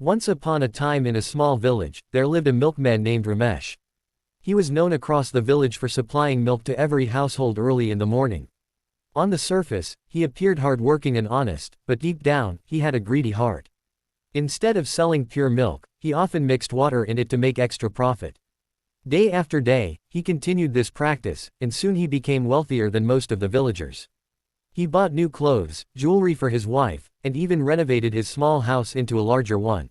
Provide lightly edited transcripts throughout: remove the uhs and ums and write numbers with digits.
Once upon a time in a small village, there lived a milkman named Ramesh. He was known across the village for supplying milk to every household early in the morning. On the surface, he appeared hardworking and honest, but deep down, he had a greedy heart. Instead of selling pure milk, he often mixed water in it to make extra profit. Day after day, he continued this practice, and soon he became wealthier than most of the villagers. He bought new clothes, jewelry for his wife, and even renovated his small house into a larger one.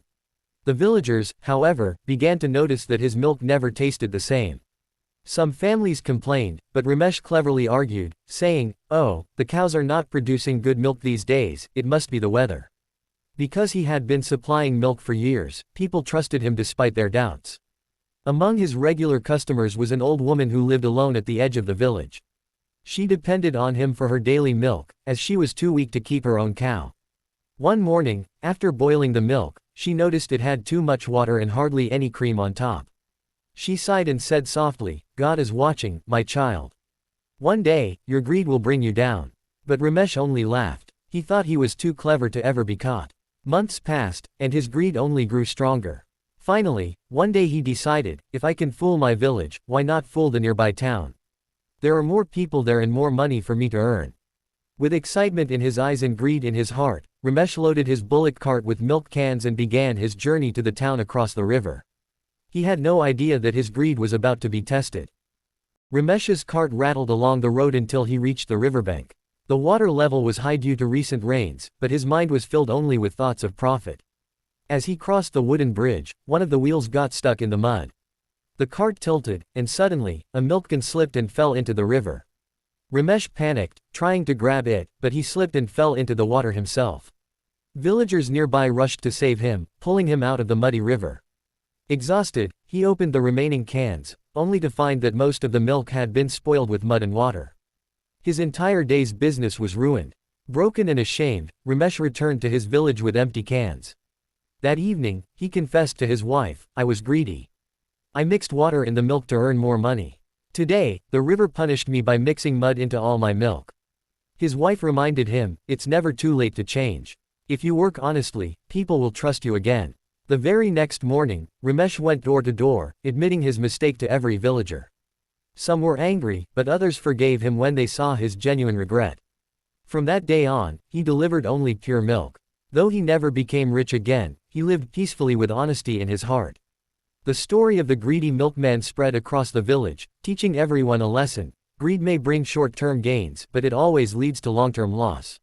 The villagers, however, began to notice that his milk never tasted the same. Some families complained, but Ramesh cleverly argued, saying, "Oh, the cows are not producing good milk these days, it must be the weather." Because he had been supplying milk for years, people trusted him despite their doubts. Among his regular customers was an old woman who lived alone at the edge of the village. She depended on him for her daily milk, as she was too weak to keep her own cow. One morning, after boiling the milk, she noticed it had too much water and hardly any cream on top. She sighed and said softly, "God is watching, my child. One day, your greed will bring you down." But Ramesh only laughed. He thought he was too clever to ever be caught. Months passed, and his greed only grew stronger. Finally, one day he decided, if I can fool my village, why not fool the nearby town? There are more people there and more money for me to earn. With excitement in his eyes and greed in his heart, Ramesh loaded his bullock cart with milk cans and began his journey to the town across the river. He had no idea that his greed was about to be tested. Ramesh's cart rattled along the road until he reached the riverbank. The water level was high due to recent rains, but his mind was filled only with thoughts of profit. As he crossed the wooden bridge, one of the wheels got stuck in the mud. The cart tilted, and suddenly, a milk can slipped and fell into the river. Ramesh panicked, trying to grab it, but he slipped and fell into the water himself. Villagers nearby rushed to save him, pulling him out of the muddy river. Exhausted, he opened the remaining cans, only to find that most of the milk had been spoiled with mud and water. His entire day's business was ruined. Broken and ashamed, Ramesh returned to his village with empty cans. That evening, he confessed to his wife, "I was greedy. I mixed water in the milk to earn more money. Today, the river punished me by mixing mud into all my milk." His wife reminded him, "It's never too late to change. If you work honestly, people will trust you again." The very next morning, Ramesh went door to door, admitting his mistake to every villager. Some were angry, but others forgave him when they saw his genuine regret. From that day on, he delivered only pure milk. Though he never became rich again, he lived peacefully with honesty in his heart. The story of the greedy milkman spread across the village, teaching everyone a lesson. Greed may bring short-term gains, but it always leads to long-term loss.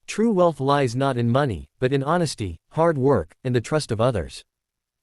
True wealth lies not in money, but in honesty, hard work, and the trust of others.